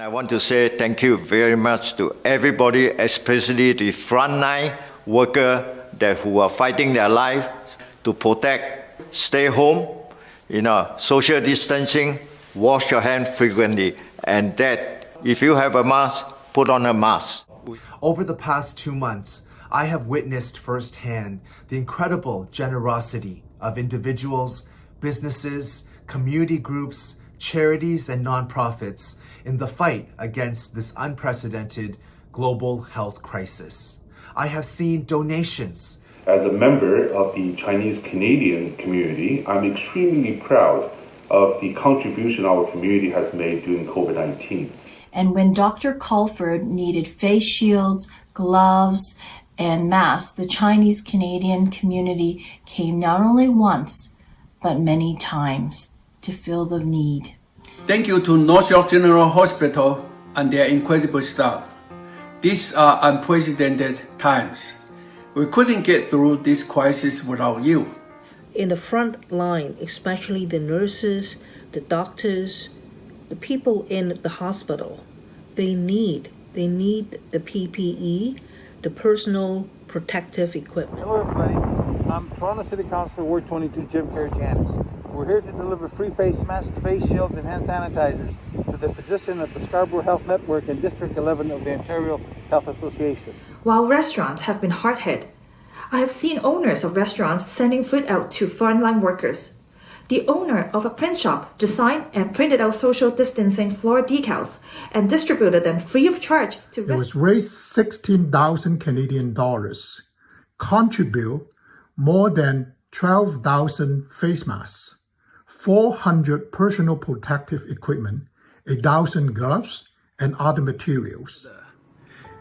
I want to say thank you very much to everybody, especially the frontline workers who are fighting their life to protect, stay home, social distancing, wash your hands frequently, and that if you have a mask, put on a mask. Over the past 2 months, I have witnessed firsthand the incredible generosity of individuals, businesses, community groups, charities, and nonprofits in the fight against this unprecedented global health crisis. I have seen donations. As a member of the Chinese-Canadian community, I'm extremely proud of the contribution our community has made during COVID-19. And when Dr. Culford needed face shields, gloves, and masks, the Chinese-Canadian community came not only once, but many times to fill the need. Thank you to North York General Hospital and their incredible staff. These are unprecedented times. We couldn't get through this crisis without you. In the front line, especially the nurses, the doctors, the people in the hospital, they need the PPE, the personal protective equipment. Hello everybody, I'm Toronto City Councilor Ward 22 Jim Karajanis. We're here to deliver free face masks, face shields, and hand sanitizers to the physician at the Scarborough Health Network and District 11 of the Ontario Health Association. While restaurants have been hard hit, I have seen owners of restaurants sending food out to frontline workers. The owner of a print shop designed and printed out social distancing floor decals and distributed them free of charge to It was raised 16,000 Canadian dollars, contribute more than 12,000 face masks, 400 personal protective equipment, 1,000 gloves, and other materials.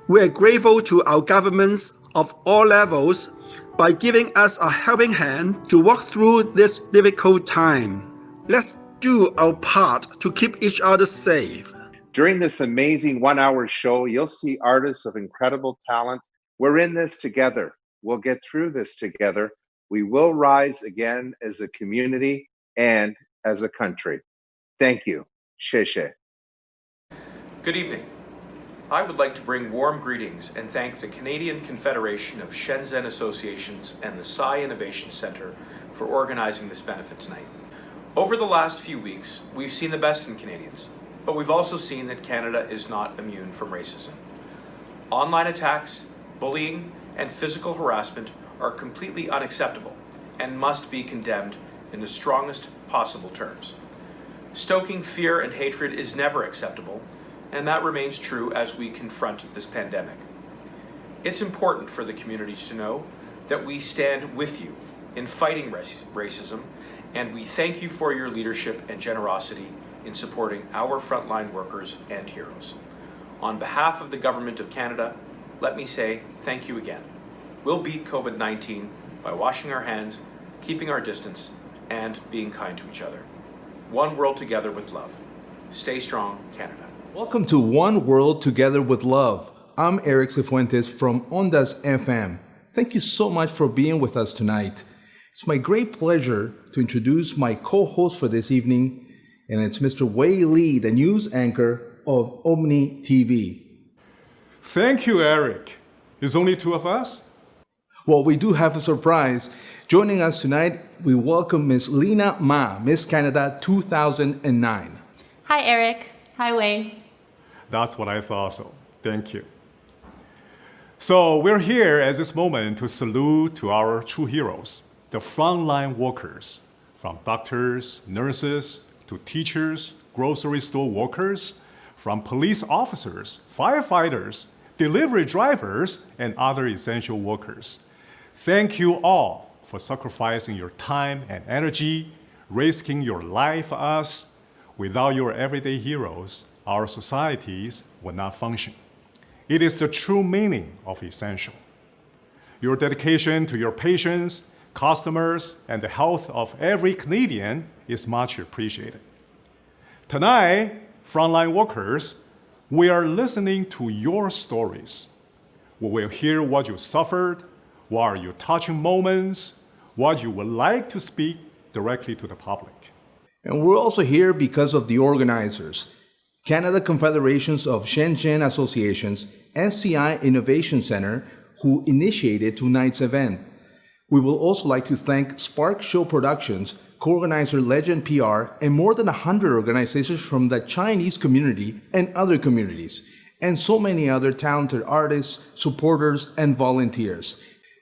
We are grateful to our governments of all levels by giving us a helping hand to walk through this difficult time. Let's do our part to keep each other safe. During this amazing 1-hour show, you'll see artists of incredible talent. We're in this together. We'll get through this together. We will rise again as a community and as a country. Thank you. 谢谢. Good evening. I would like to bring warm greetings and thank the Canadian Confederation of Shenzhen Associations and the Psi Innovation Center for organizing this benefit tonight. Over the last few weeks, we've seen the best in Canadians, but we've also seen that Canada is not immune from racism. Online attacks, bullying, and physical harassment are completely unacceptable and must be condemned in the strongest possible terms. Stoking fear and hatred is never acceptable, and that remains true as we confront this pandemic. It's important for the communities to know that we stand with you in fighting racism, and we thank you for your leadership and generosity in supporting our frontline workers and heroes. On behalf of the Government of Canada, let me say thank you again. We'll beat COVID-19 by washing our hands, keeping our distance, and being kind to each other. One world together with love. Stay strong, Canada. Welcome to One World Together with Love. I'm Eric Cifuentes from Ondas FM. Thank you so much for being with us tonight. It's my great pleasure to introduce my co-host for this evening, and it's Mr. Wei Li, the news anchor of Omni TV. Thank you, Eric. It's only two of us? Well, we do have a surprise. Joining us tonight, we welcome Miss Lena Ma, Miss Canada 2009. Hi, Eric. Hi, Wei. That's what I thought so. Thank you. So we're here at this moment to salute to our true heroes, the frontline workers, from doctors, nurses, to teachers, grocery store workers, from police officers, firefighters, delivery drivers, and other essential workers. Thank you all for sacrificing your time and energy, risking your life for us. Without your everyday heroes, our societies would not function. It is the true meaning of essential. Your dedication to your patients, customers, and the health of every Canadian is much appreciated. Tonight, frontline workers, we are listening to your stories. We will hear what you suffered, what are your touching moments, what you would like to speak directly to the public. And we're also here because of the organizers. Canada Confederations of Shenzhen Associations, SCI Innovation Center, who initiated tonight's event. We will also like to thank Spark Show Productions, co-organizer Legend PR, and more than 100 organizations from the Chinese community and other communities, and so many other talented artists, supporters, and volunteers.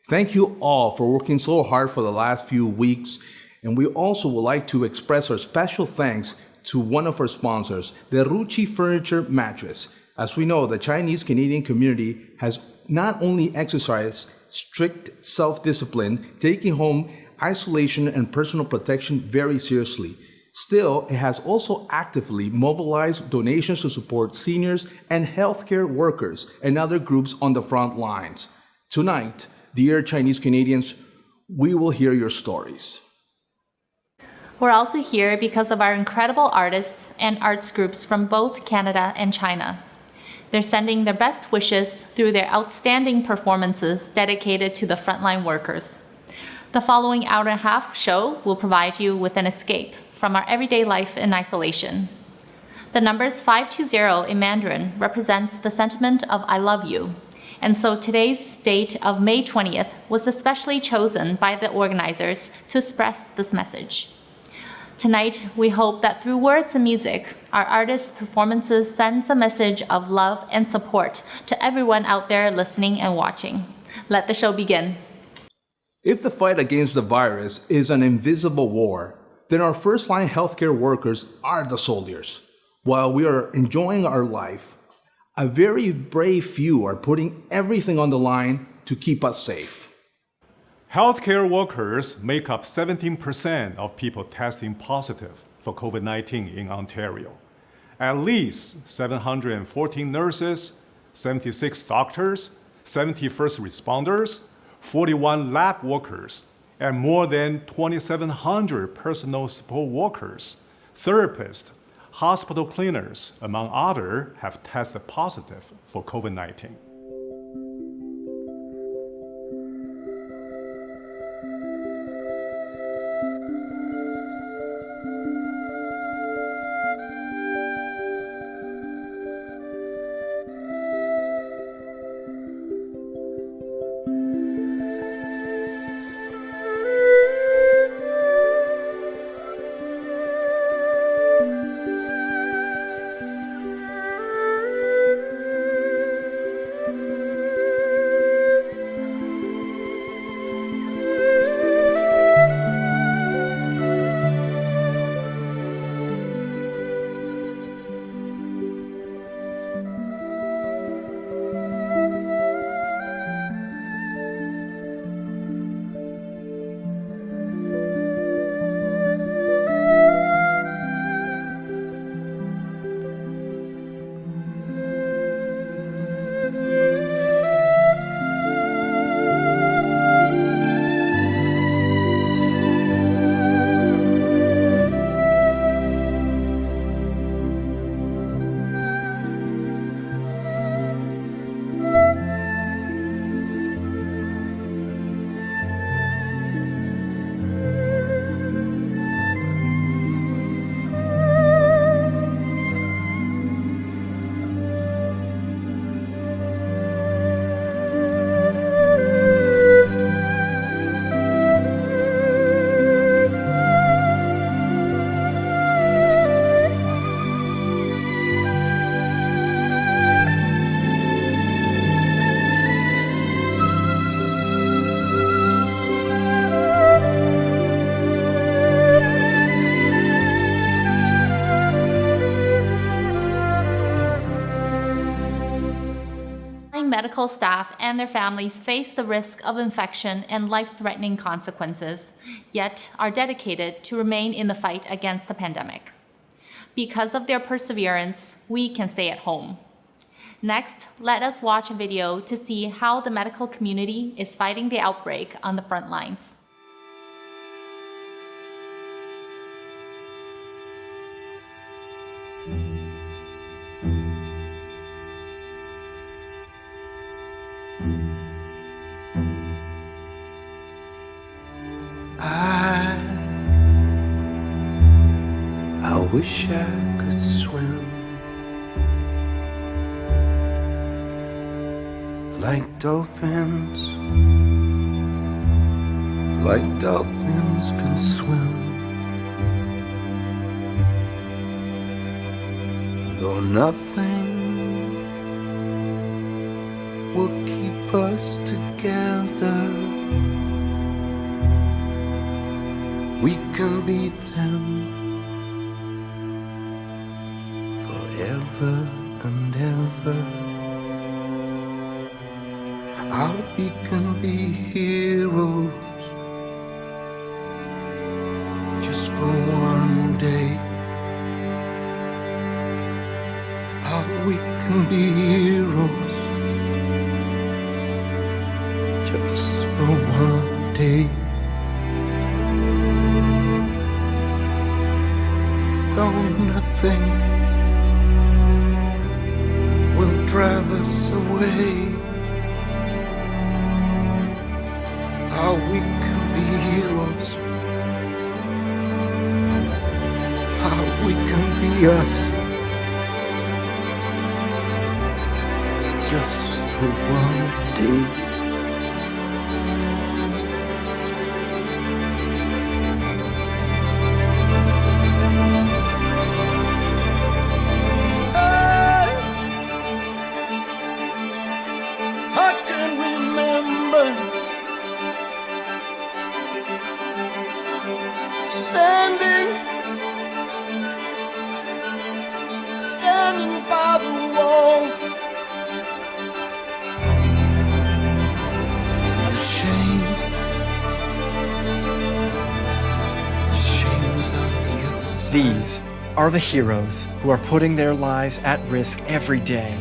Thank you all for working so hard for the last few weeks, and we also would like to express our special thanks to one of our sponsors, the Ruchi Furniture Mattress. As we know, the Chinese Canadian community has not only exercised strict self-discipline, taking home isolation and personal protection very seriously. Still, it has also actively mobilized donations to support seniors and healthcare workers and other groups on the front lines. Tonight, dear Chinese Canadians, we will hear your stories. We're also here because of our incredible artists and arts groups from both Canada and China. They're sending their best wishes through their outstanding performances dedicated to the frontline workers. The following hour and a half show will provide you with an escape from our everyday life in isolation. The numbers 520 in Mandarin represents the sentiment of I love you. And so today's date of May 20th was especially chosen by the organizers to express this message. Tonight, we hope that through words and music, our artists' performances sends a message of love and support to everyone out there listening and watching. Let the show begin. If the fight against the virus is an invisible war, then our first-line healthcare workers are the soldiers. While we are enjoying our life, a very brave few are putting everything on the line to keep us safe. Healthcare workers make up 17% of people testing positive for COVID-19 in Ontario. At least 714 nurses, 76 doctors, 70 first responders, 41 lab workers, and more than 2,700 personal support workers, therapists, hospital cleaners, among others, have tested positive for COVID-19. Medical staff and their families face the risk of infection and life-threatening consequences, yet are dedicated to remain in the fight against the pandemic. Because of their perseverance, we can stay at home. Next, let us watch a video to see how the medical community is fighting the outbreak on the front lines. I wish I could swim like dolphins can swim. Though nothing will keep us together, we can beat them forever and ever. How we can be heroes just for one day. How we can be heroes just for one day. Though nothing will drive us away, how we can be heroes, how we can be us, just for one day. I can remember standing by the wall, ashamed. Shame was on the other side. These are the heroes who are putting their lives at risk every day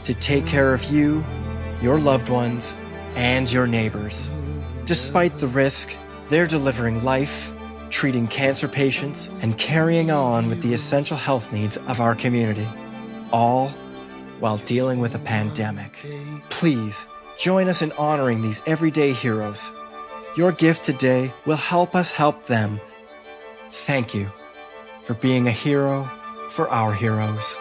to take care of you, your loved ones, and your neighbors. Despite the risk, they're delivering life, treating cancer patients, and carrying on with the essential health needs of our community, all while dealing with a pandemic. Please join us in honoring these everyday heroes. Your gift today will help us help them. Thank you for being a hero for our heroes.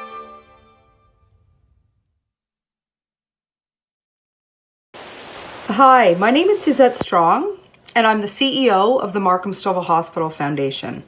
Hi, my name is Suzette Strong, and I'm the CEO of the Markham Stouffville Hospital Foundation.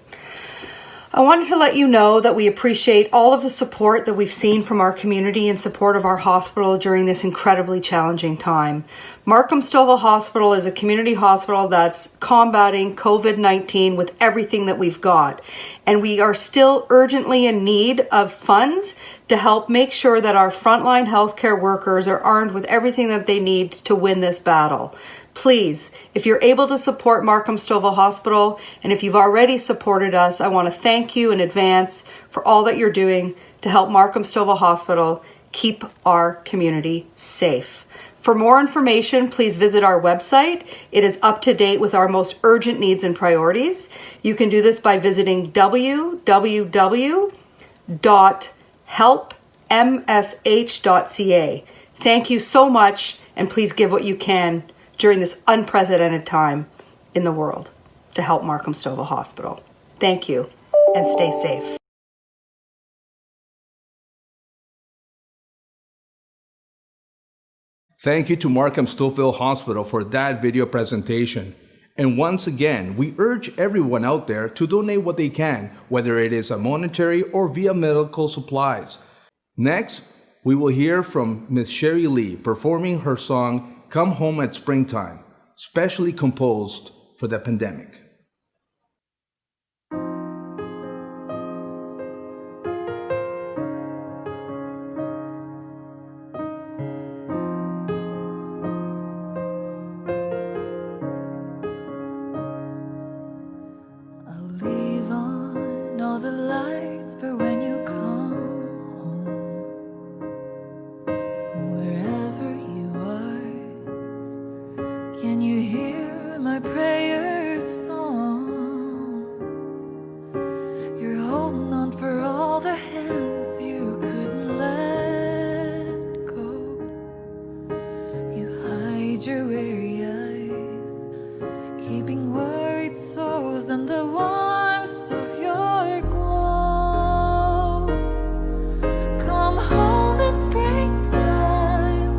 I wanted to let you know that we appreciate all of the support that we've seen from our community in support of our hospital during this incredibly challenging time. Markham Stouffville Hospital is a community hospital that's combating COVID-19 with everything that we've got. And we are still urgently in need of funds to help make sure that our frontline healthcare workers are armed with everything that they need to win this battle. Please, if you're able to support Markham Stouffville Hospital, and if you've already supported us, I want to thank you in advance for all that you're doing to help Markham Stouffville Hospital keep our community safe. For more information, please visit our website. It is up to date with our most urgent needs and priorities. You can do this by visiting www.helpmsh.ca. Thank you so much, and please give what you can during this unprecedented time in the world to help Markham Stouffville Hospital. Thank you, and stay safe. Thank you to Markham Stouffville Hospital for that video presentation. And once again, we urge everyone out there to donate what they can, whether it is a monetary or via medical supplies. Next, we will hear from Ms. Sherry Lee performing her song Come Home at Springtime, specially composed for the pandemic. I'll leave on all the lights for when you come home. Wherever you are, can you hear my prayer song? You're holding on for all the hands you couldn't let go. You hide your weary eyes, keeping worried souls in the warmth of your glow. Come home in springtime,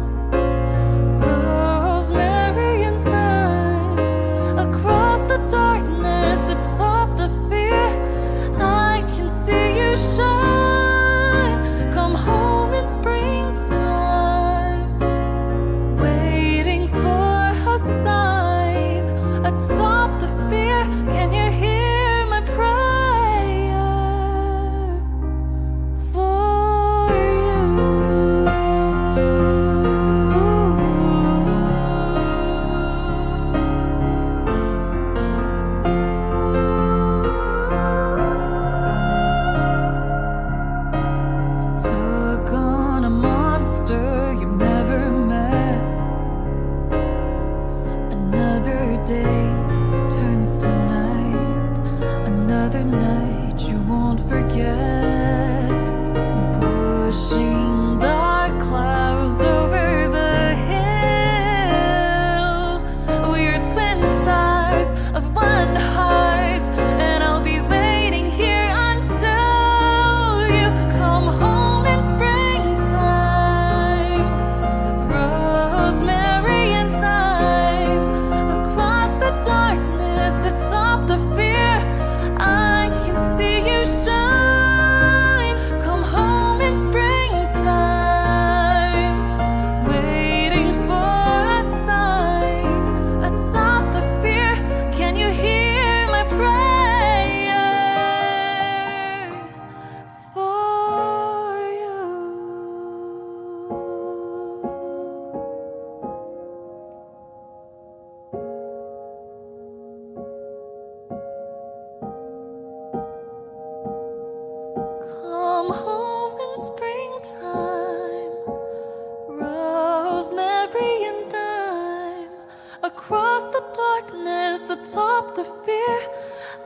atop the fear.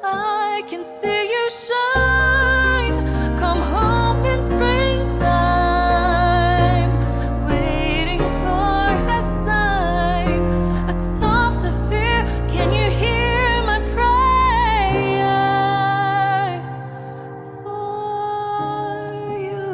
I can see you shine. Come home in springtime, waiting for a sign. Atop the fear, can you hear my prayer for you?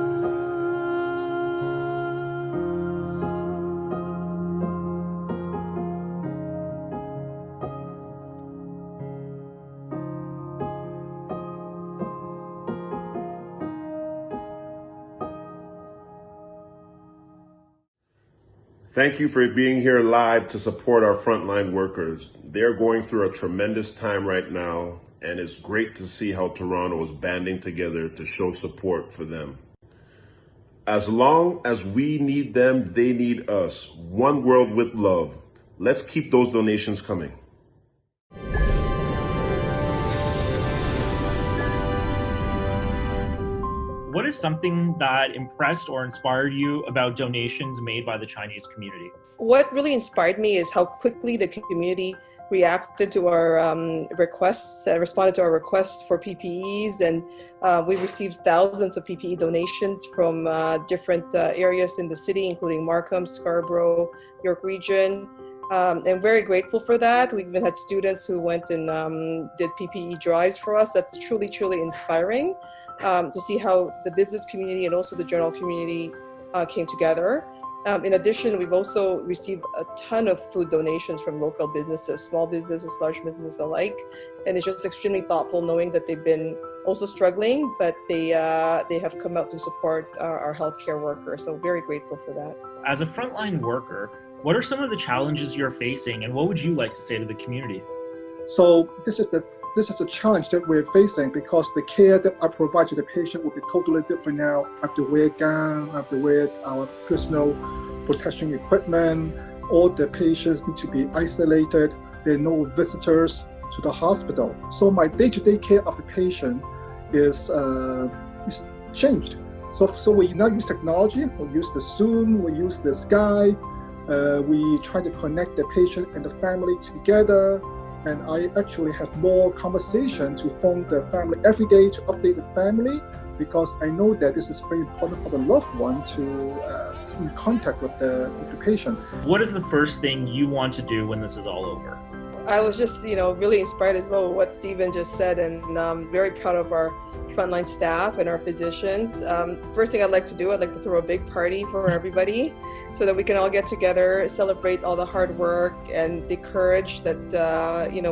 Thank you for being here live to support our frontline workers. They're going through a tremendous time right now, and it's great to see how Toronto is banding together to show support for them. As long as we need them, they need us. One world with love. Let's keep those donations coming. What is something that impressed or inspired you about donations made by the Chinese community? What really inspired me is how quickly the community reacted to our requests, responded to our requests for PPEs, and we received thousands of PPE donations from different areas in the city, including Markham, Scarborough, York Region. I'm very grateful for that. We even had students who went and did PPE drives for us. That's truly, truly inspiring. To see how the business community and also the journal community came together. In addition, we've also received a ton of food donations from local businesses, small businesses, large businesses alike. And it's just extremely thoughtful knowing that they've been also struggling, but they have come out to support our healthcare workers. So very grateful for that. As a frontline worker, what are some of the challenges you're facing, and what would you like to say to the community? So this is a challenge that we're facing, because the care that I provide to the patient will be totally different now. I have to wear a gown, I have to wear our personal protection equipment. All the patients need to be isolated. There are no visitors to the hospital. So my day-to-day care of the patient is changed. So we now use technology. We use the Zoom, we use the Skype. We try to connect the patient and the family together. And I actually have more conversation to phone the family every day to update the family, because I know that this is very important for the loved one to in contact with the patient. What is the first thing you want to do when this is all over? I was just, really inspired as well with what Stephen just said, and very proud of our frontline staff and our physicians. First thing I'd like to do, I'd like to throw a big party for everybody so that we can all get together, celebrate all the hard work and the courage that,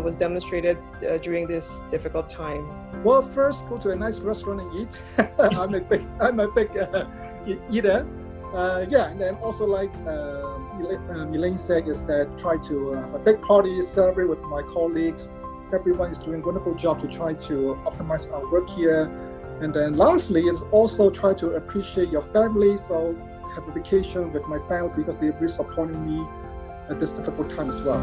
was demonstrated during this difficult time. Well, first go to a nice restaurant and eat. I'm a big eater. And then also like Elaine said, is that try to have a big party, celebrate with my colleagues. Everyone is doing a wonderful job to try to optimize our work here. And then lastly is also try to appreciate your family. So have a vacation with my family, because they're really supporting me at this difficult time as well.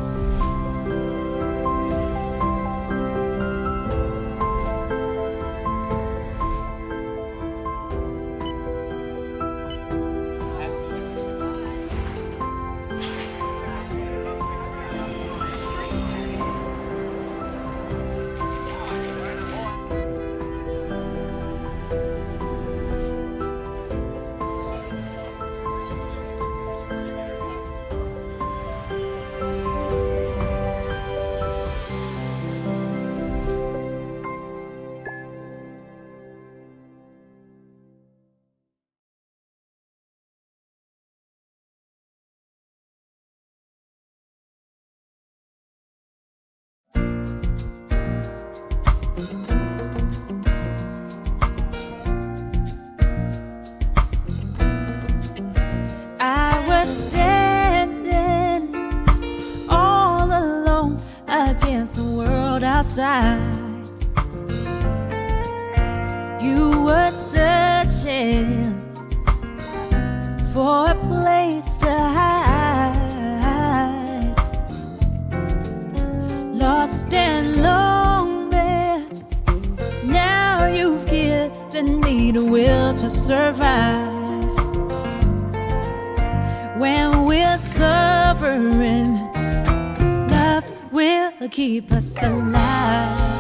Outside, you were searching for a place to hide, lost and lonely. Now you've given me the will to survive. When we're suffering, love will keep us alive.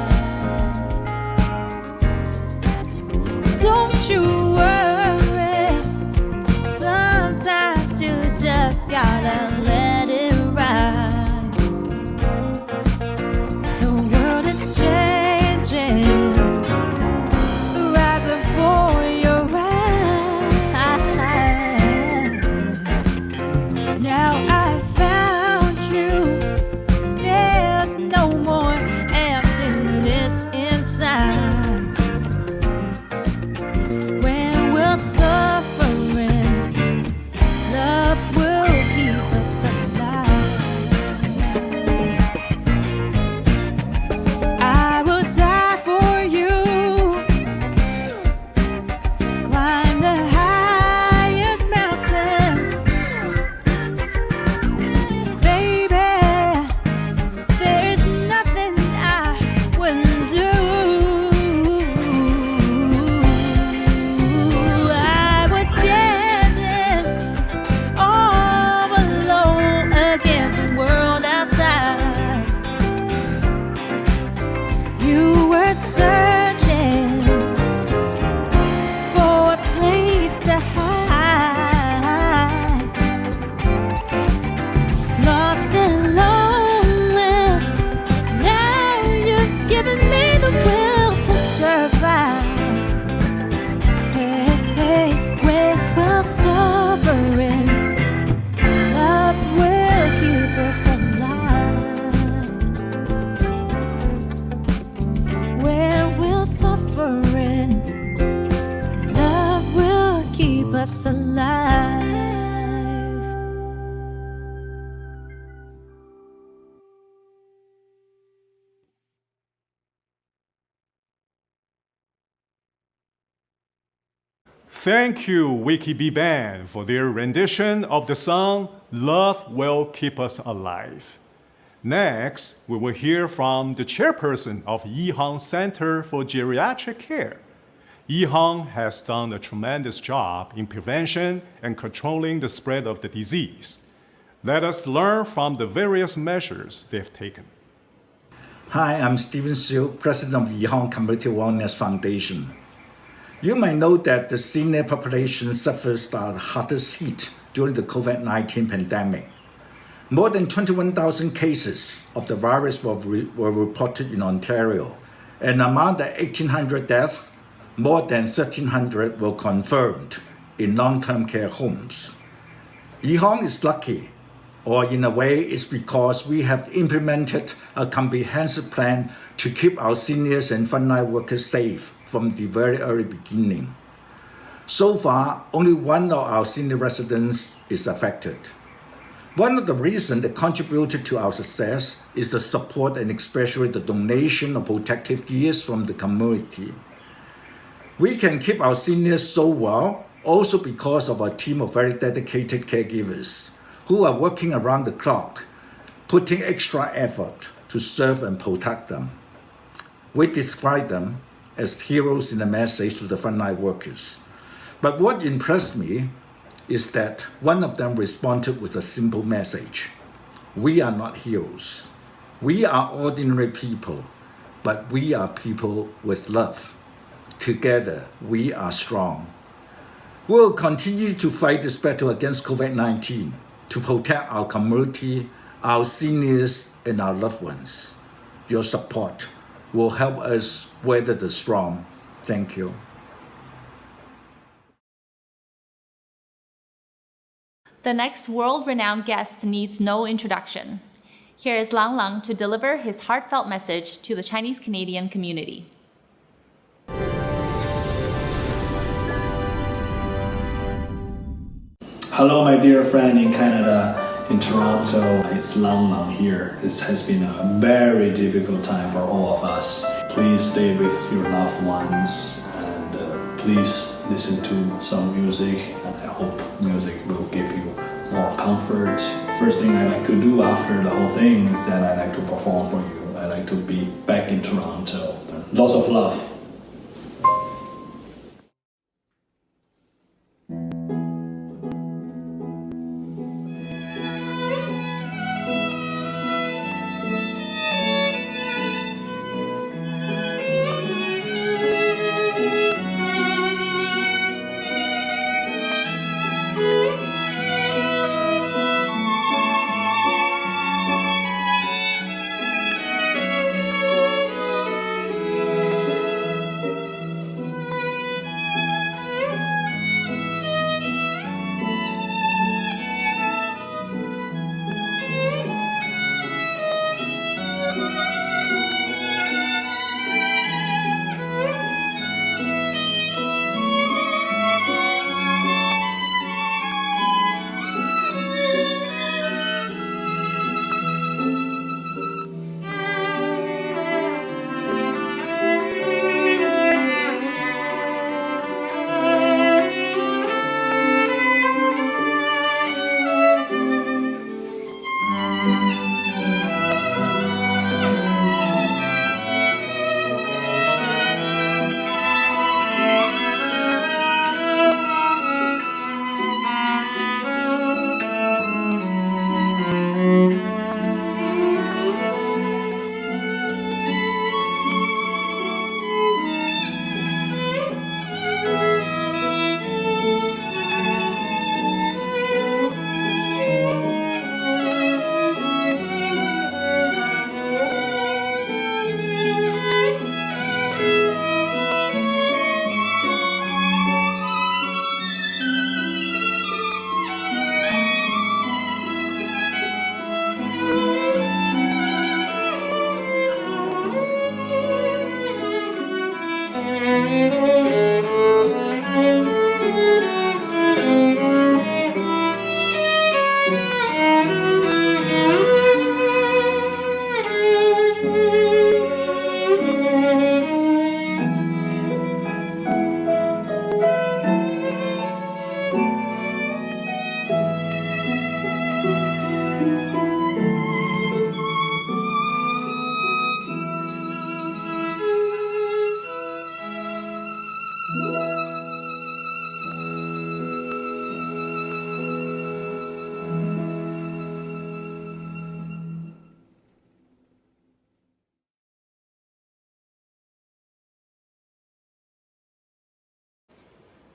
Don't you worry, sometimes you just gotta let it ride. The world is changing right before your eyes. Now I found you, there's no more emptiness inside. When we're suffering, love will keep us alive. I will die for you, climb the highest mountain. Baby, there's nothing I wouldn't do. I was standing all alone against the world outside. You were searching for a place to hide, lost and lonely. Now you've given me the will to survive. Hey, hey, when we're suffering, love will keep us alive. When we're suffering, love will keep us alive. Thank you, Wiki B Band, for their rendition of the song Love Will Keep Us Alive. Next, we will hear from the chairperson of Yihang Center for Geriatric Care. Yihang has done a tremendous job in prevention and controlling the spread of the disease. Let us learn from the various measures they've taken. Hi, I'm Stephen Siu, President of Yihang Community Wellness Foundation. You may know that the senior population suffers the hardest hit during the COVID-19 pandemic. More than 21,000 cases of the virus were reported in Ontario, and among the 1,800 deaths, more than 1,300 were confirmed in long-term care homes. Yihang is lucky, or in a way it's because we have implemented a comprehensive plan to keep our seniors and frontline workers safe from the very early beginning. So far, only one of our senior residents is affected. One of the reasons that contributed to our success is the support and especially the donation of protective gears from the community. We can keep our seniors so well also because of a team of very dedicated caregivers who are working around the clock, putting extra effort to serve and protect them. We describe them as heroes in the message to the frontline workers. But what impressed me is that one of them responded with a simple message. We are not heroes. We are ordinary people, but we are people with love. Together, we are strong. We'll continue to fight this battle against COVID-19 to protect our community, our seniors, and our loved ones. Your support will help us weather the storm. Thank you. The next world-renowned guest needs no introduction. Here is Lang Lang to deliver his heartfelt message to the Chinese-Canadian community. Hello, my dear friend in Canada, in Toronto. It's Lang Lang here. This has been a very difficult time for all of us. Please stay with your loved ones and please listen to some music. I hope music will give you more comfort. First thing I like to do after the whole thing is that I like to perform for you. I like to be back in Toronto. Lots of love.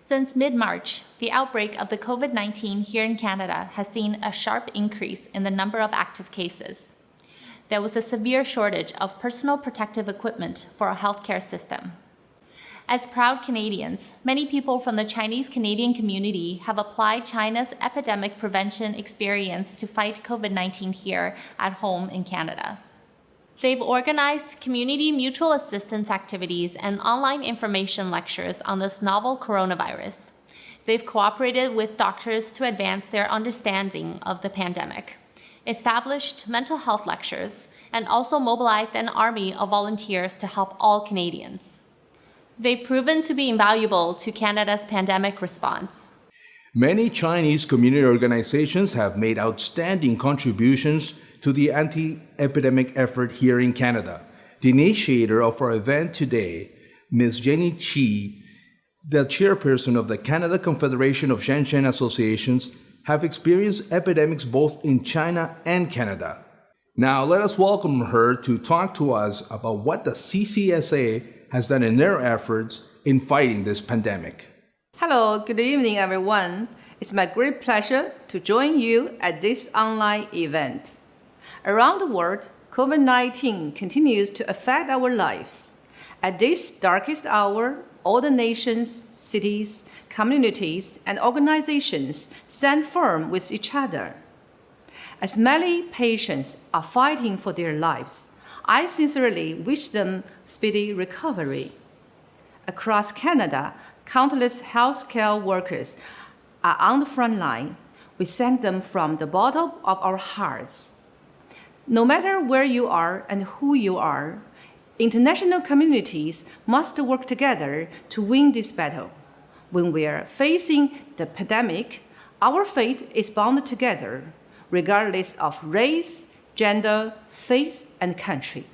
Since mid-March, the outbreak of the COVID-19 here in Canada has seen a sharp increase in the number of active cases. There was a severe shortage of personal protective equipment for our healthcare system. As proud Canadians, many people from the Chinese Canadian community have applied China's epidemic prevention experience to fight COVID-19 here at home in Canada. They've organized community mutual assistance activities and online information lectures on this novel coronavirus. They've cooperated with doctors to advance their understanding of the pandemic, established mental health lectures, and also mobilized an army of volunteers to help all Canadians. They've proven to be invaluable to Canada's pandemic response. Many Chinese community organizations have made outstanding contributions to the anti-epidemic effort here in Canada. The initiator of our event today, Ms. Jenny Chi, the chairperson of the Canada Confederation of Shenzhen Associations, have experienced epidemics both in China and Canada. Now let us welcome her to talk to us about what the CCSA has done in their efforts in fighting this pandemic. Hello, good evening everyone. It's my great pleasure to join you at this online event. Around the world, COVID-19 continues to affect our lives. At this darkest hour, all the nations, cities, communities, and organizations stand firm with each other. As many patients are fighting for their lives, I sincerely wish them speedy recovery. Across Canada, countless healthcare workers are on the front line. We thank them from the bottom of our hearts. No matter where you are and who you are, international communities must work together to win this battle. When we are facing the pandemic, our fate is bound together, regardless of race, gender, faith, and country.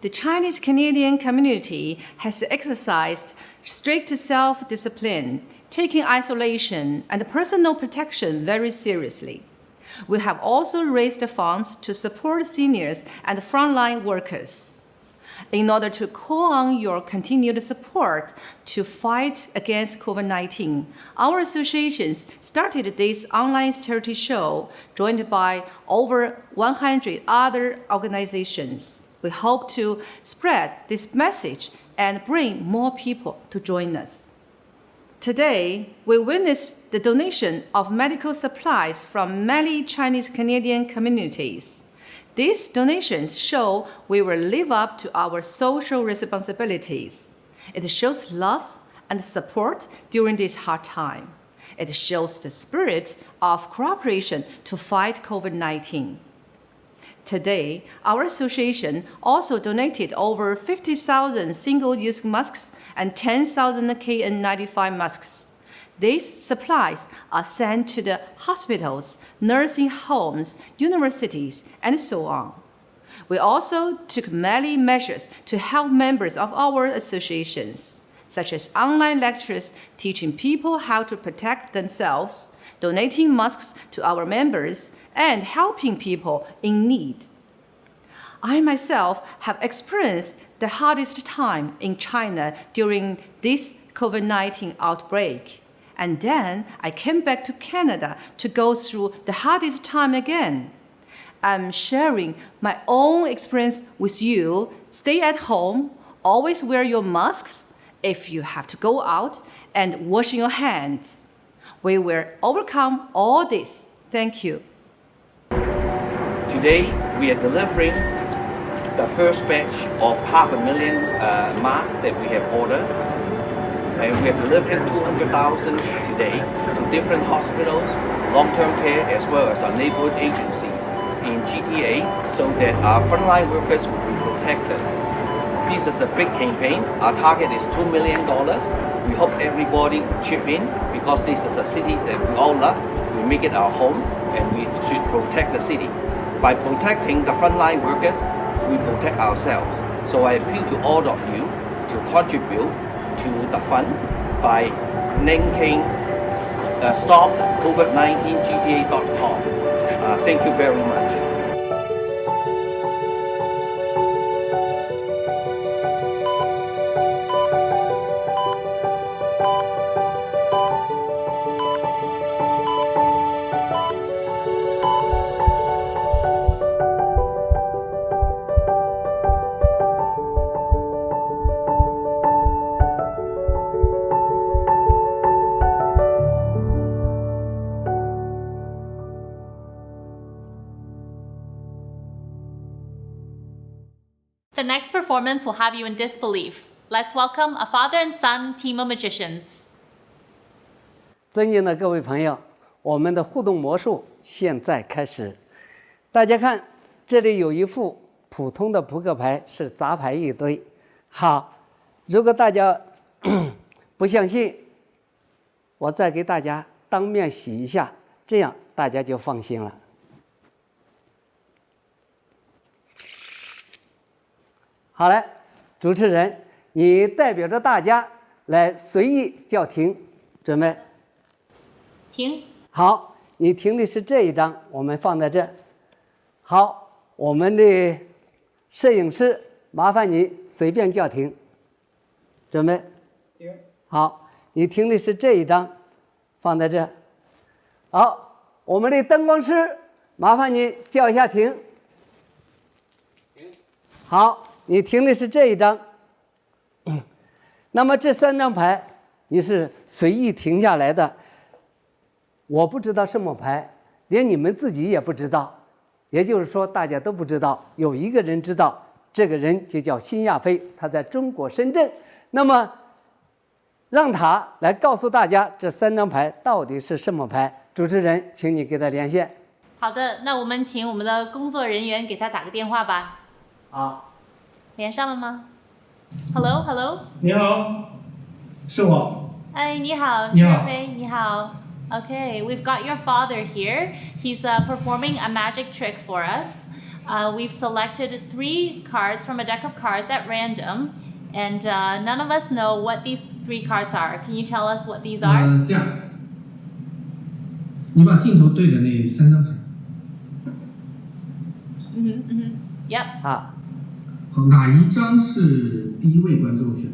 The Chinese Canadian community has exercised strict self-discipline, taking isolation and personal protection very seriously. We have also raised funds to support seniors and frontline workers. In order to call on your continued support to fight against COVID-19, our associations started this online charity show, joined by over 100 other organizations. We hope to spread this message and bring more people to join us. Today, we witnessed the donation of medical supplies from many Chinese Canadian communities. These donations show we will live up to our social responsibilities. It shows love and support during this hard time. It shows the spirit of cooperation to fight COVID-19. Today, our association also donated over 50,000 single-use masks and 10,000 KN95 masks. These supplies are sent to the hospitals, nursing homes, universities, and so on. We also took many measures to help members of our associations, such as online lectures teaching people how to protect themselves, donating masks to our members, and helping people in need. I myself have experienced the hardest time in China during this COVID-19 outbreak. And then I came back to Canada to go through the hardest time again. I'm sharing my own experience with you. Stay at home, always wear your masks if you have to go out, and wash your hands. We will overcome all this. Thank you. Today, we are delivering the first batch of 500,000 masks that we have ordered. And we are delivering 200,000 today to different hospitals, long-term care, as well as our neighborhood agencies in GTA, so that our frontline workers will be protected. This is a big campaign. Our target is $2 million. We hope everybody will chip in, because this is a city that we all love. We make it our home, and we should protect the city. By protecting the frontline workers, we protect ourselves. So I appeal to all of you to contribute to the fund by linking stopcovid19gta.com. Thank you very much. The next performance will have you in disbelief. Let's welcome a father and son team of magicians. 尊敬的各位朋友，我们的互动魔术现在开始。大家看，这里有一副普通的扑克牌，是杂牌一堆。好，如果大家不相信，我再给大家当面洗一下，这样大家就放心了。好嘞，主持人，你代表着大家来随意叫停，准备。停。好，你停的是这一张，我们放在这。好，我们的摄影师，麻烦你随便叫停。准备。停。好，你停的是这一张，放在这。好，我们的灯光师，麻烦你叫一下停。停。好。你停的是这一张，那么这3张牌你是随意停下来的，我不知道什么牌，连你们自己也不知道，也就是说大家都不知道，有一个人知道，这个人就叫辛亚飞，他在中国深圳。那么让他来告诉大家这3张牌到底是什么牌。主持人，请你给他连线。好的，那我们请我们的工作人员给他打个电话吧。好。连上了吗 ？Hello Hello。你好，是我。哎，你好，你好，飞，你好。Okay, we've got your father here. He's performing a magic trick for us. We've selected 3 cards from a deck of cards at random, and none of us know what these 3 cards are. Can you tell us what these are? 这样，你把镜头对着那3张牌。Yep. 好。哪一张是第一位观众选的？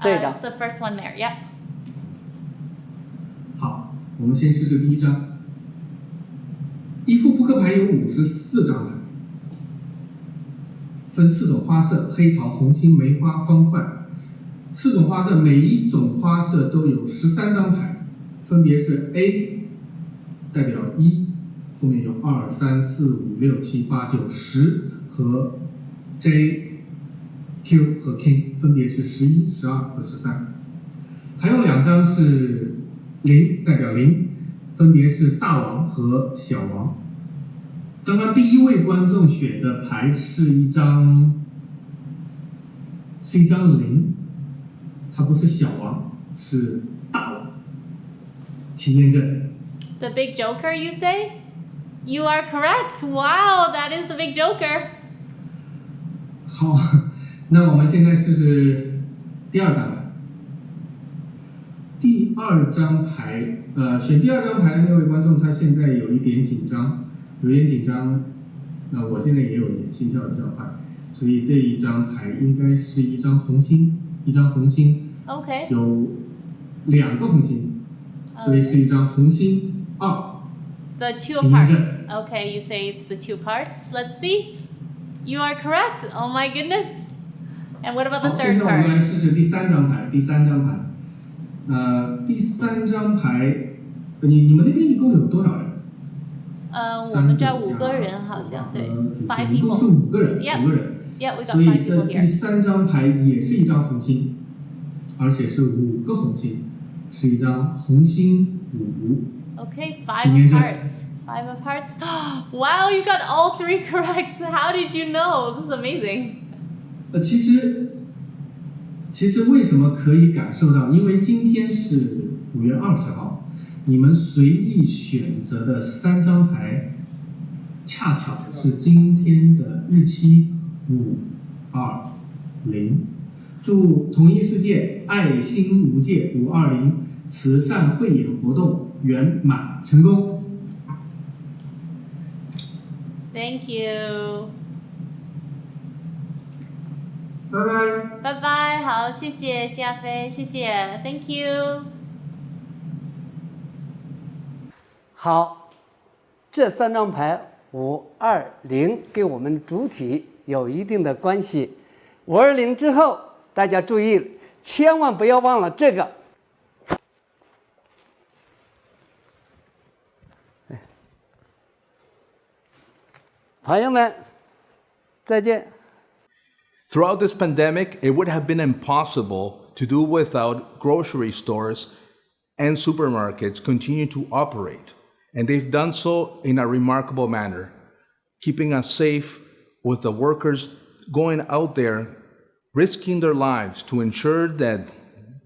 这张。It's the first one there. Yep. 好，我们先试试第一张。一副扑克牌有54张牌，分4种花色：黑桃、红心、梅花、方块。4种花色，每一种花色都有13张牌，分别是 A 代表1，后面有2、3、4、5、6、7、8、9、10和 J。Q 和 King 分别是11、12和13，还有2张是0，代表0，分别是大王和小王。刚刚第一位观众选的牌是一张0，它不是小王，是大王。请验证。The big joker, you say? You are correct. Wow, that is the big joker. 好。那我们现在试试第2张牌。第2张牌，选第2张牌的那位观众，他现在有一点紧张，那我现在也有一点心跳比较快，所以这一张牌应该是一张红心，OK， 有2个红心，所以是一张红心2。The 2 parts. Okay, you say it's the 2 parts. Let's see. You are correct. Oh my goodness.And what about the third card? 现在我们来试试第3张牌。第3张牌，你们那边一共有多少人？我们这5个人好像，对，5 people。都是5个人，5个人。Yeah, we got 所以 5 people 第 here. 3张牌也是一张红心，而且是5个红心，是一张红心5。Okay, 5 of hearts. 5 of hearts. Wow, you got all 3 correct. How did you know? This is amazing. 其实为什么可以感受到？因为今天是5月20号，你们随意选择的3张牌，恰巧是今天的日期520。祝同一世界爱心无界520慈善汇演活动圆满成功。Thank you. 拜拜。拜拜，好，谢谢谢亚飞，谢谢 ，Thank you。好，这3张牌520跟我们主体有一定的关系。520之后，大家注意，千万不要忘了这个。朋友们，再见。Throughout this pandemic, it would have been impossible to do without grocery stores and supermarkets continue to operate. And they've done so in a remarkable manner, keeping us safe with the workers going out there, risking their lives to ensure that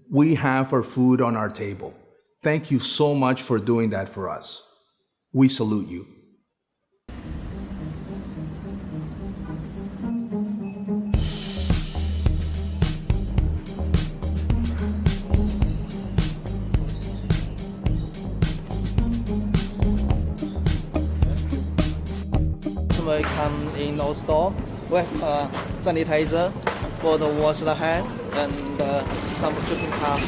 we have our food on our table. Thank you so much for doing that for us. We salute you. Customer come in our store, we have sanitizer for the wash the hand and some shopping cart.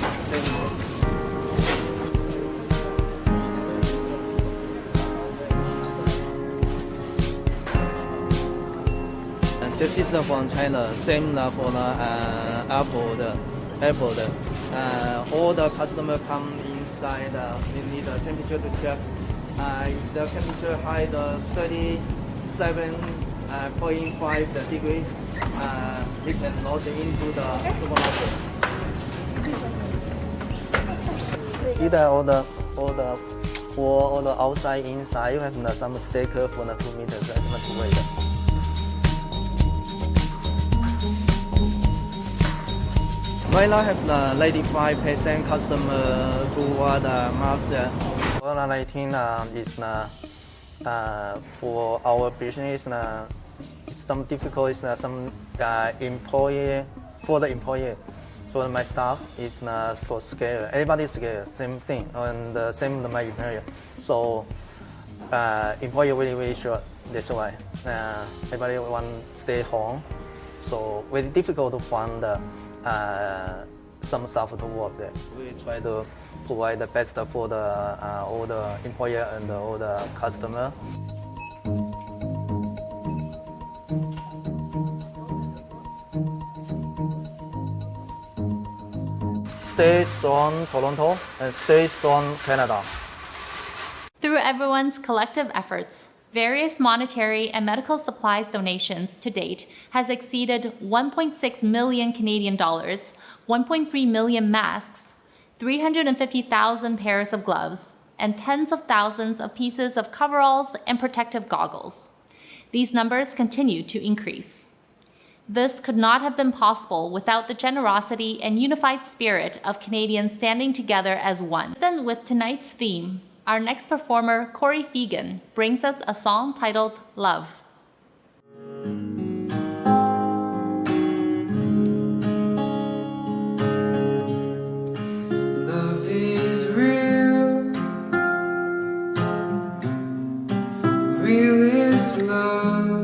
And this is from China, same for the Apple. All the customer come inside. We need the temperature to check. If the temperature high, the 37.5 degrees, we can load into the supermarket. See that all the outside, inside, you have some sticker for the 2 meters and to wait. Right now have the 95% customer who are the mask. COVID-19 is for our business some difficulties. Some employee for the employee. For my staff is for scale. Everybody's scared. Same thing and same my employer. So employee really sure. That's why everybody want to stay home. So very difficult to find some staff to work there. We try to provide the best for all the employer and all the customer. Stay strong, Toronto, and stay strong, Canada. Through everyone's collective efforts, various monetary and medical supplies donations to date has exceeded 1.6 million Canadian dollars, 1.3 million masks, 350,000 pairs of gloves, and tens of thousands of pieces of coveralls and protective goggles. These numbers continue to increase. This could not have been possible without the generosity and unified spirit of Canadians standing together as one. Then with tonight's theme, our next performer, Cory Noziglia, brings us a song titled Love. Love is real, real is love.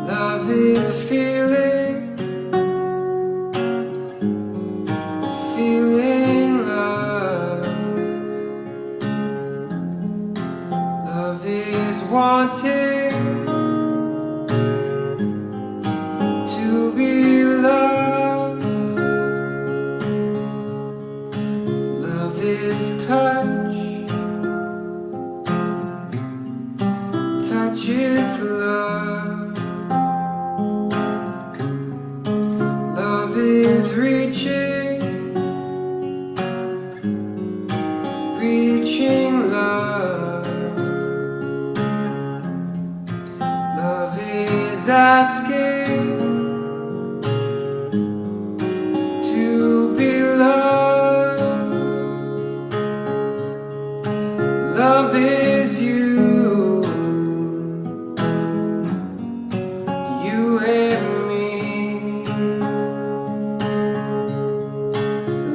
Love is feeling, feeling love. Love is wanting to be loved. Love is touch, touch is love. Love is reaching, reaching love. Love is asking to be loved. Love is you, you and me.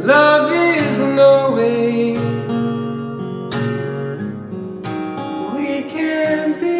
Love is knowing we can be.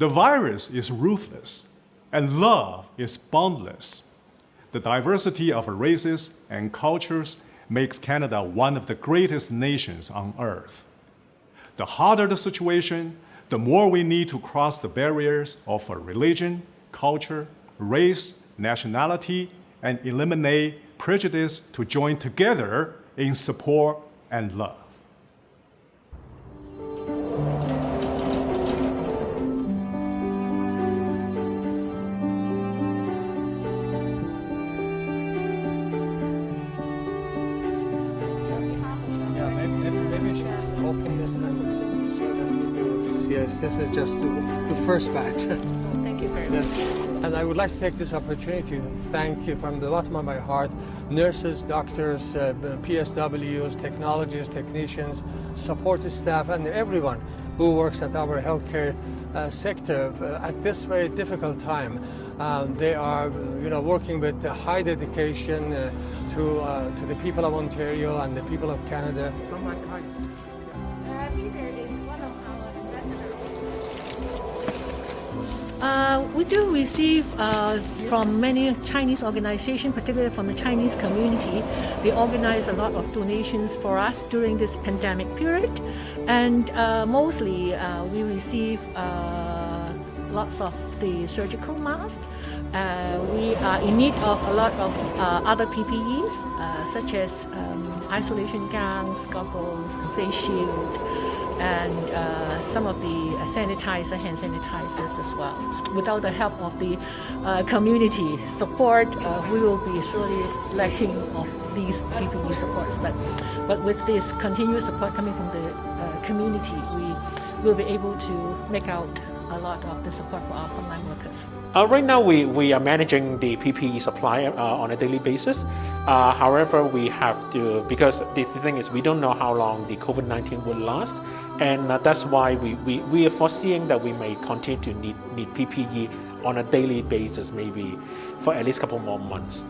The virus is ruthless, and love is boundless. The diversity of races and cultures makes Canada one of the greatest nations on earth. The harder the situation, the more we need to cross the barriers of religion, culture, race, nationality, and eliminate prejudice to join together in support and love. Yes, this is just the first batch. Thank you very much. And I would like to take this opportunity to thank you from the bottom of my heart, nurses, doctors, PSWs, technologists, technicians, support staff, and everyone who works at our healthcare sector at this very difficult time. They are, working with high dedication to the people of Ontario and the people of Canada. We do receive from many Chinese organizations, particularly from the Chinese community. They organize a lot of donations for us during this pandemic period. And mostly we receive lots of the surgical masks. We are in need of a lot of other PPEs, such as isolation gowns, goggles, face shield, and some of the sanitizer, hand sanitizers as well. Without the help of the community support, we will be surely lacking of these PPE supports. But with this continuous support coming from the community, we will be able to make out a lot of the support for our frontline workers. Right now, we are managing the PPE supply on a daily basis. However, we have to, because the thing is, we don't know how long the COVID-19 will last, and that's why we are foreseeing that we may continue to need PPE on a daily basis, maybe for at least a couple more months.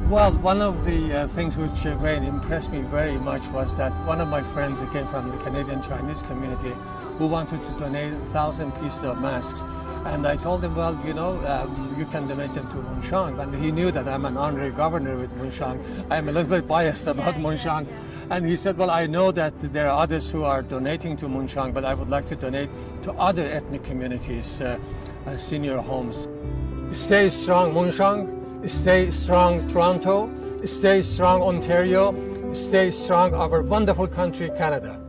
Well, one of the things which really impressed me very much was that one of my friends who came from the Canadian Chinese community who wanted to donate 1,000 pieces of masks. And I told him, well, you can donate them to Munshang. And he knew that I'm an honorary governor with Munshang. I'm a little bit biased about Munshang. And he said, well, I know that there are others who are donating to Munshang, but I would like to donate to other ethnic communities, senior homes. Stay strong, Munshang. Stay strong, Toronto. Stay strong, Ontario. Stay strong, our wonderful country, Canada.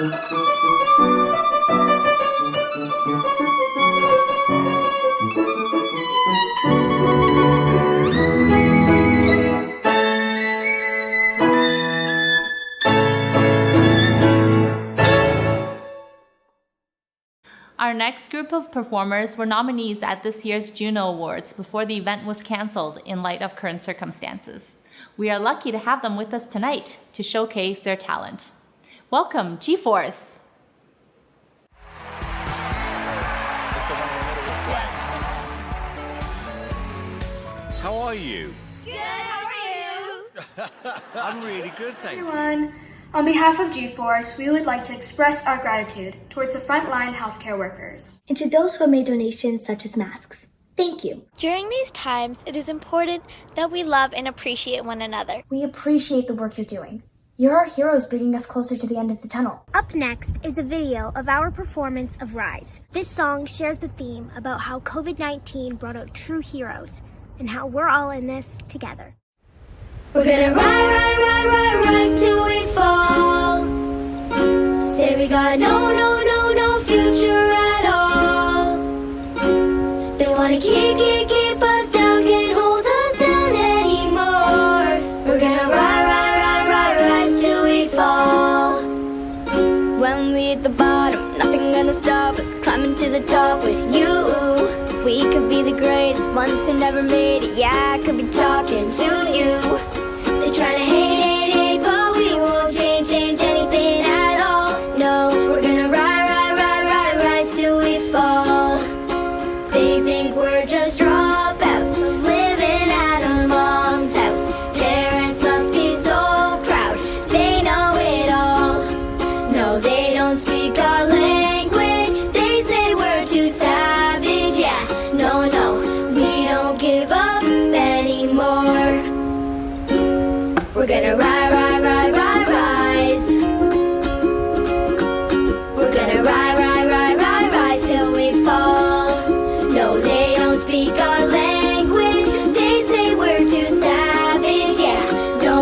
Our next group of performers were nominees at this year's Juno Awards before the event was canceled in light of current circumstances. We are lucky to have them with us tonight to showcase their talent. Welcome, G-Force! How are you? Good, how are you? I'm really good, thank you. Everyone, on behalf of G-Force, we would like to express our gratitude towards the frontline healthcare workers. And to those who have made donations such as masks. Thank you. During these times, it is important that we love and appreciate one another. We appreciate the work you're doing. You're our heroes bringing us closer to the end of the tunnel. Up next is a video of our performance of Rise. This song shares the theme about how COVID-19 brought out true heroes and how we're all in this together. We're gonna rise till we fall. Say we got no future at all. They wanna keep us down, can't hold us down anymore. We're gonna rise till we fall. When we at the bottom, nothing gonna stop us climbing to the top with you. We could be the greatest ones who never made it. Yeah, I could be talking to you. They try to hate, but we won't change anything at all. No, we're gonna rise till we fall. They think we're just dropouts living at a mom's house. Parents must be so proud, they know it all. No, they don't speak our language, they say we're too savage. Yeah, no, we don't give up anymore. We're gonna rise. We're gonna rise till we fall. No, they don't speak our language. They say we're too savage. Yeah, no,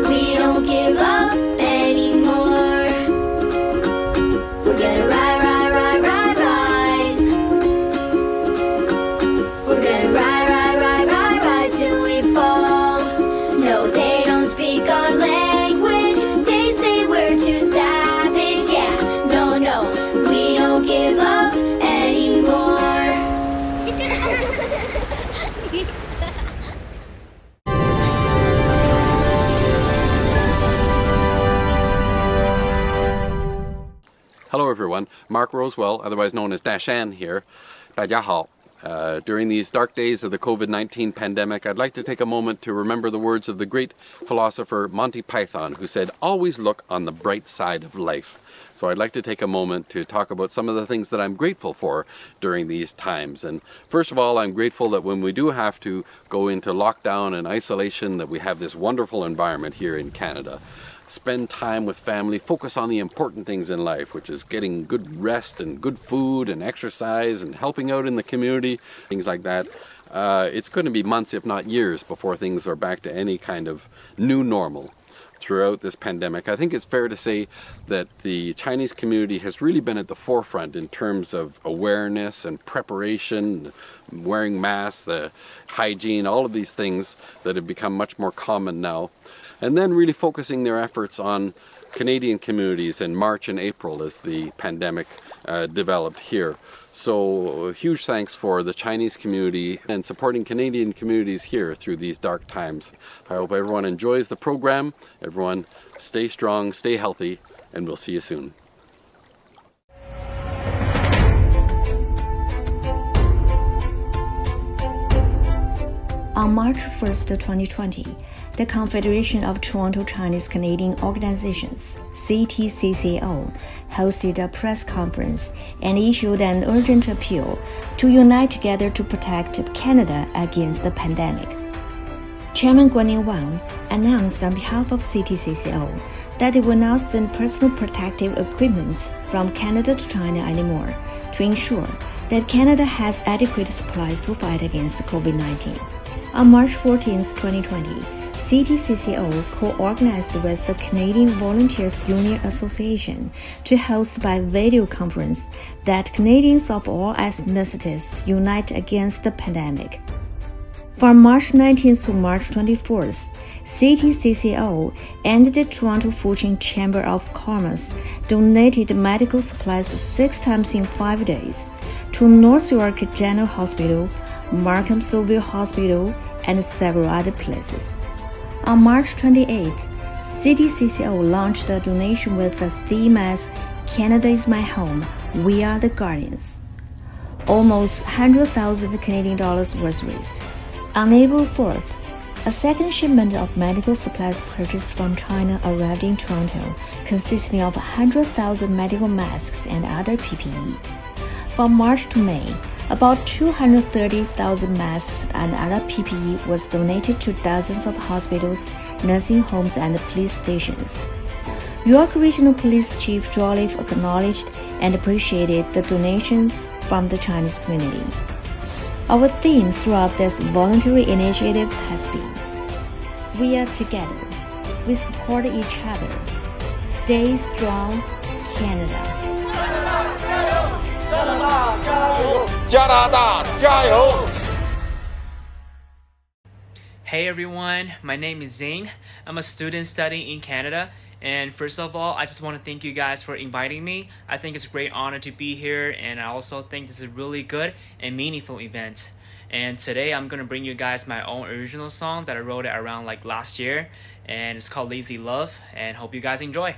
we don't give up anymore. We're gonna rise. We're gonna rise till we fall. No, they don't speak our language. They say we're too savage. Yeah, no, we don't give up anymore. Hello everyone, Mark Rosewell, otherwise known as Shen here. 大家好. During these dark days of the COVID-19 pandemic, I'd like to take a moment to remember the words of the great philosopher Monty Python, who said, always look on the bright side of life. So I'd like to take a moment to talk about some of the things that I'm grateful for during these times. And first of all, I'm grateful that when we do have to go into lockdown and isolation, that we have this wonderful environment here in Canada. Spend time with family, focus on the important things in life, which is getting good rest and good food and exercise and helping out in the community, things like that. It's going to be months, if not years, before things are back to any kind of new normal throughout this pandemic. I think it's fair to say that the Chinese community has really been at the forefront in terms of awareness and preparation, wearing masks, the hygiene, all of these things that have become much more common now. And then really focusing their efforts on Canadian communities in March and April as the pandemic developed here. So huge thanks for the Chinese community and supporting Canadian communities here through these dark times. I hope everyone enjoys the program. Everyone stay strong, stay healthy, and we'll see you soon. On March 1st, 2020, the Confederation of Toronto Chinese Canadian Organizations, CTCCO, hosted a press conference and issued an urgent appeal to unite together to protect Canada against the pandemic. Chairman Wang announced on behalf of CTCCO that it will not send personal protective equipment from Canada to China anymore to ensure that Canada has adequate supplies to fight against COVID-19. On March 14, 2020, CTCCO co-organized with the Canadian Volunteers Union Association to host by video conference that Canadians of all ethnicities unite against the pandemic. From March 19th to March 24th, CTCCO and the Toronto Fujian Chamber of Commerce donated medical supplies 6 times in 5 days to North York General Hospital, Markham Somerville Hospital, and several other places. On March 28th, CTCCO launched a donation with the theme as Canada is my home, we are the guardians. Almost 100,000 Canadian dollars was raised. On April 4th, a second shipment of medical supplies purchased from China arrived in Toronto, consisting of 100,000 medical masks and other PPE. From March to May, about 230,000 masks and other PPE was donated to dozens of hospitals, nursing homes, and police stations. York Regional Police Chief Jolliffe acknowledged and appreciated the donations from the Chinese community. Our theme throughout this voluntary initiative has been, we are together, we support each other, stay strong, Canada. 加拿大加油! Hey everyone, my name is Zhang. I'm a student studying in Canada. And first of all, I just want to thank you guys for inviting me. I think it's a great honor to be here, and I also think this is a really good and meaningful event. And today I'm going to bring you guys my own original song that I wrote around like last year, and it's called Lazy Love, and hope you guys enjoy.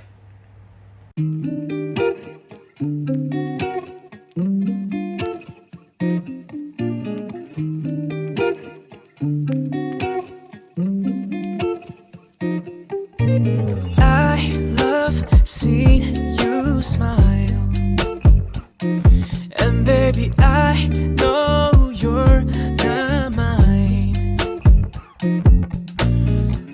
Seeing you smile, and baby I know you're not mine.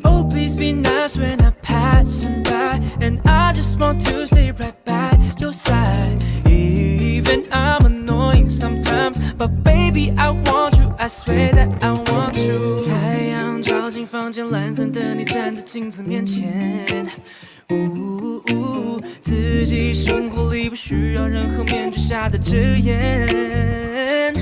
Oh please be nice when I pass by, and I just want to stay right by your side. Even I'm annoying sometimes, but baby I want you, I swear that I want you. 太阳照进房间，懒散的你站在镜子面前，自己生活里不需要任何面具下的遮掩，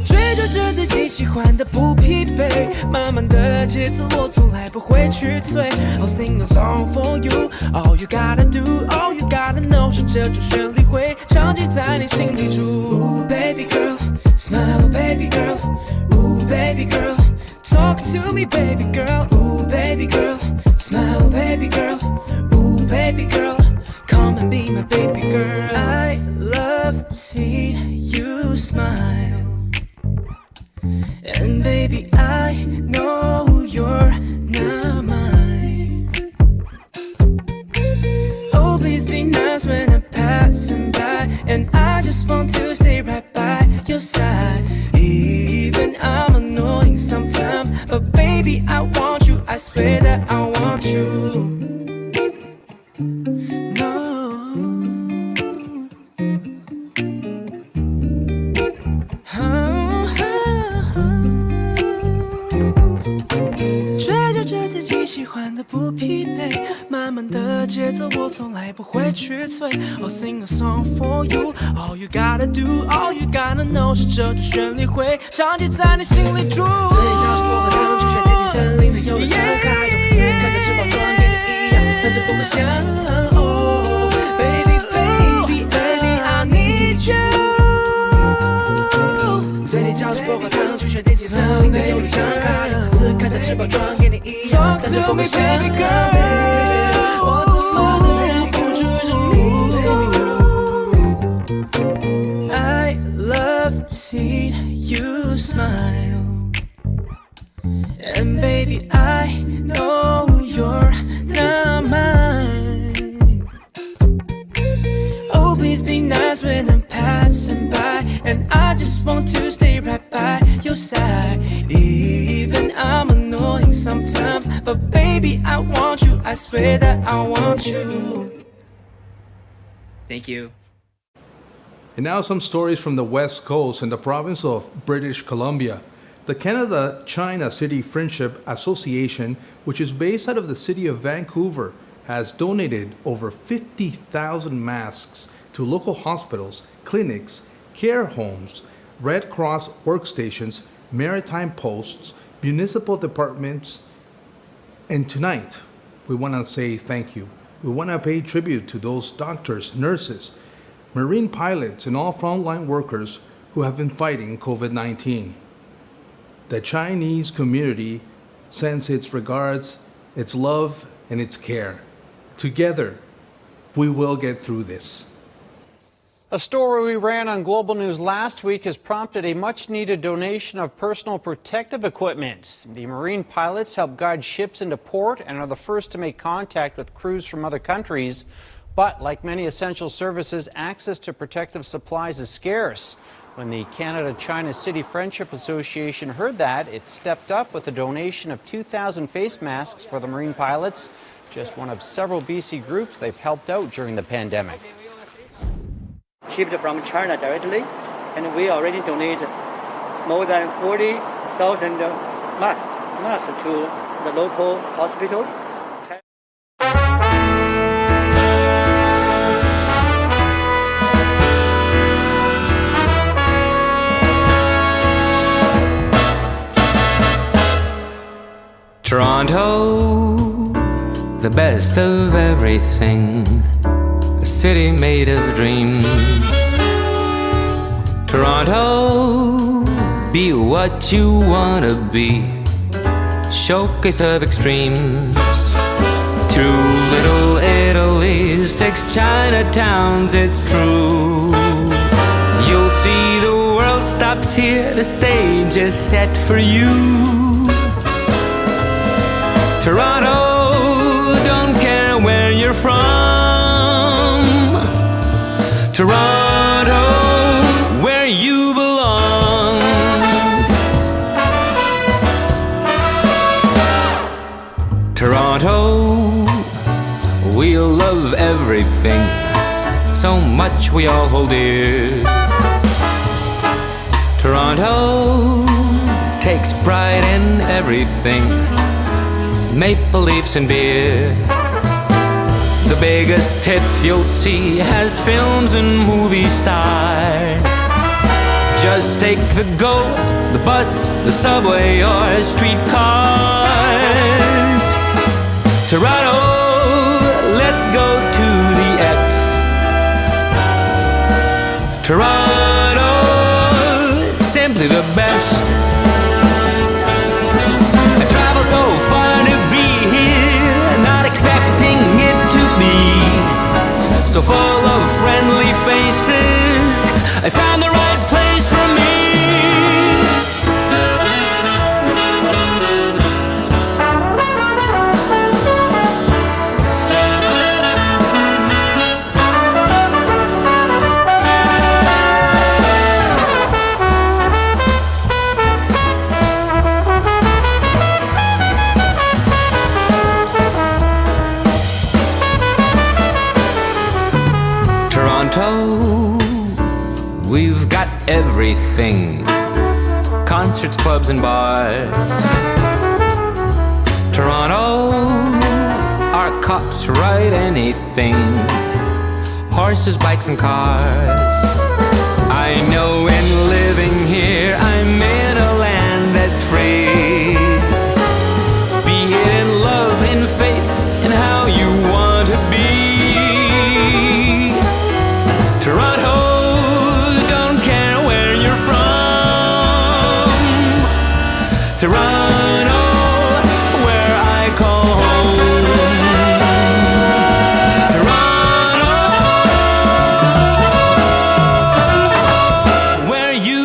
追逐着自己喜欢的不疲惫，慢慢的节奏我从来不会去催。I'll sing a song for you, all you gotta do, all you gotta know， 是这种旋律会长期在你心里住。Ooh baby girl, smile baby girl, ooh baby girl, talk to me baby girl, ooh baby girl, smile baby girl, ooh baby girl, come and be my baby girl. I love seeing you smile, and baby I know you're not mine. Oh please be nice when I'm passing by, and I just want to stay right by your side. Even I'm annoying sometimes, but baby I want you, I swear that I want you.喜欢的不疲惫，慢慢的节奏我从来不会去催。I'll sing a song for you, all you gotta do, all you gotta know， 是这种旋律会长期在你心里住。嘴角是薄荷糖，就像电梯森林的游乐场，还有自看的翅膀装给你一样，三只不可想。Oh baby baby baby I need you， 嘴里嚼着薄荷糖，就像电梯森林的游乐场，还有自看的翅膀装给你一样。Talk to me, baby girl. 我多么的让付出着你 I love seeing you smile, and baby I know you're not mine. Oh please be nice when I'm passing by, and I just want to stay right by your side. Even I'm annoying sometimes, but baby I want you, I swear that I want you. Thank you. And now some stories from the West Coast and the province of British Columbia. The Canada-China City Friendship Association, which is based out of the city of Vancouver, has donated over 50,000 masks to local hospitals, clinics, care homes, Red Cross workstations, maritime posts, municipal departments, and tonight we want to say thank you. We want to pay tribute to those doctors, nurses, marine pilots, and all frontline workers who have been fighting COVID-19. The Chinese community sends its regards, its love, and its care. Together, we will get through this. A story we ran on Global News last week has prompted a much-needed donation of personal protective equipment. The marine pilots help guide ships into port and are the first to make contact with crews from other countries. But like many essential services, access to protective supplies is scarce. When the Canada-China City Friendship Association heard that, it stepped up with a donation of 2,000 face masks for the marine pilots, just one of several BC groups they've helped out during the pandemic. Shipped from China directly, and we already donated more than 40,000 masks to the local hospitals. Toronto, the best of everything, a city made of dreams. Toronto, be what you wanna be, showcase of extremes. 2 little Italy, 6 Chinatowns, it's true. You'll see the world stops here, the stage is set for you. Toronto, don't care where you're from. Toronto, where you belong. Toronto, we'll love everything, so much we all hold dear. Toronto takes pride in everything, maple leafs and beer. The biggest tiff you'll see has films and movie stars. Just take the GO, the bus, the subway, or streetcars. Toronto, let's go to the X. Toronto, simply the best. I traveled so far to be here, not expecting it to be so full of friendly faces. I found the right place for me. We've got everything, concerts, clubs, and bars. Toronto, our cops ride anything, horses, bikes, and cars. I know in living here I'm in a land that's free. Be it in love, in faith, in how you want to be. Toronto, don't care where you're from. Toronto, where I call home. Toronto, where you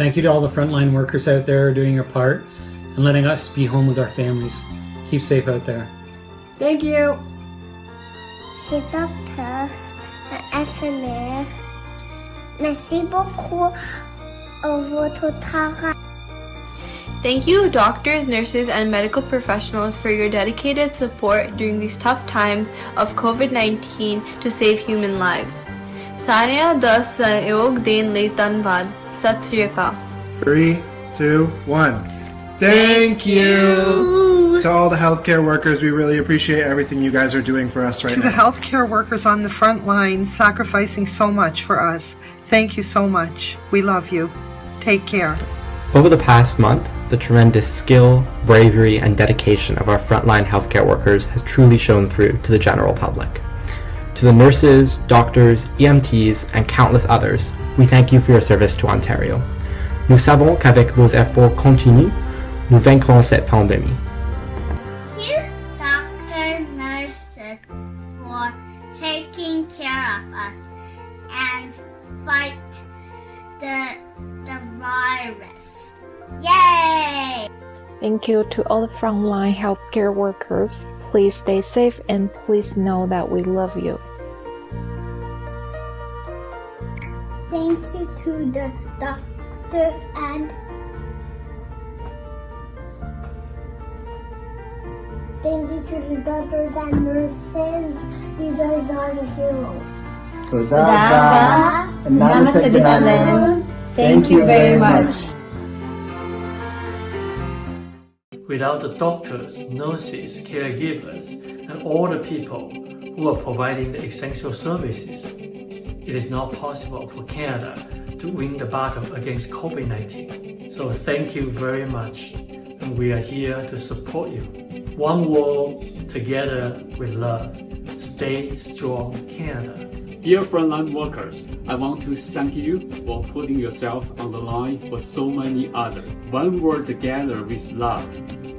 Thank you to all the frontline workers out there doing your part and letting us be home with our families. Keep safe out there. Thank you. Chez docteur, infirmière, merci beaucoup pour votre travail. Thank you, doctors, nurses, and medical professionals for your dedicated support during these tough times of COVID-19 to save human lives. Sanya da sahयोग देने ਲਈ ਧੰਨਵਾਦ. Sat Sri Akal. 3, 2, 1. Thank you to all the healthcare workers. We really appreciate everything you guys are doing for us right now. To now. the healthcare workers on the front line, sacrificing so much for us. Thank you so much. We love you. Take care. Over the past month, the tremendous skill, bravery, and dedication of our frontline healthcare workers has truly shown through to the general public. To the nurses, doctors, EMTs, and countless others, we thank you for your service to Ontario. Nous savons qu'avec vos efforts continus, nous vaincrons cette pandémie. Thank you, doctors, nurses, for taking care of us and fight the virus. Yay! Thank you to all the frontline healthcare workers. Please stay safe and please know that we love you. Thank you to the doctor and thank you to the doctors and nurses. You guys are the heroes. Namaste. Thank you very much. Without the doctors, nurses, caregivers, and all the people who are providing the essential services, it is not possible for Canada to win the battle against COVID-19. So thank you very much, and we are here to support you. One world, together with love. Stay strong, Canada. Dear frontline workers, I want to thank you for putting yourself on the line for so many others. One world together with love.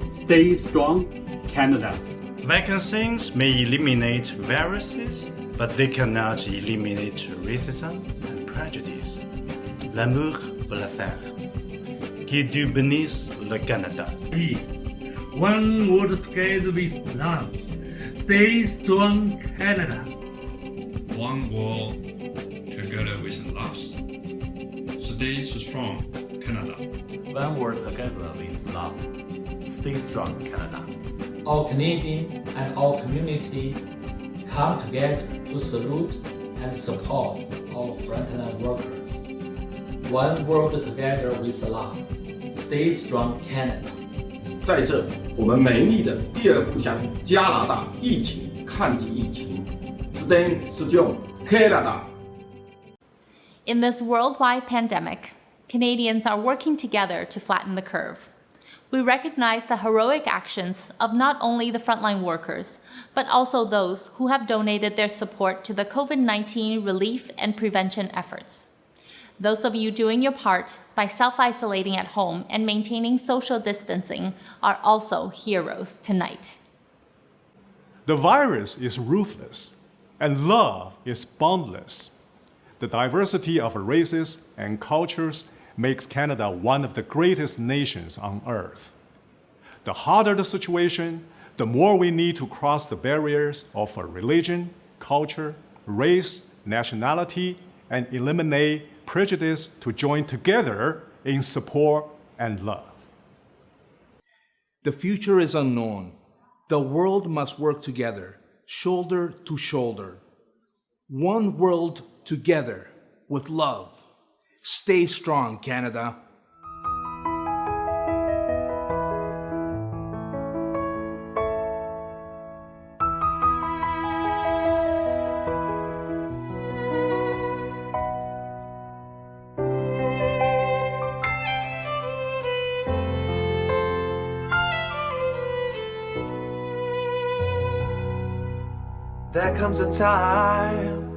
Stay strong, Canada. Vaccines may eliminate viruses, but they cannot eliminate racism and prejudice. L'amour pour la terre. Que Dieu bénisse le Canada. One world together with love. Stay strong, Canada. One world together with love. Stay strong, Canada. One world together with love. Stay strong, Canada. All Canadian and all community come together to salute and support our frontline workers. One world together with love. Stay strong, Canada. 在这，我们美丽的第二故乡加拿大一起抗击疫情。Stay strong, Canada. In this worldwide pandemic, Canadians are working together to flatten the curve. We recognize the heroic actions of not only the frontline workers, but also those who have donated their support to the COVID-19 relief and prevention efforts. Those of you doing your part by self-isolating at home and maintaining social distancing are also heroes tonight. The virus is ruthless, and love is boundless. The diversity of races and cultures makes Canada one of the greatest nations on earth. The harder the situation, the more we need to cross the barriers of religion, culture, race, nationality, and eliminate prejudice to join together in support and love. The future is unknown. The world must work together, shoulder to shoulder. One world together with love. Stay strong, Canada. There comes a time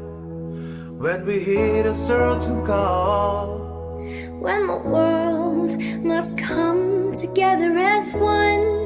when we hit a certain call, when the world must come together as one.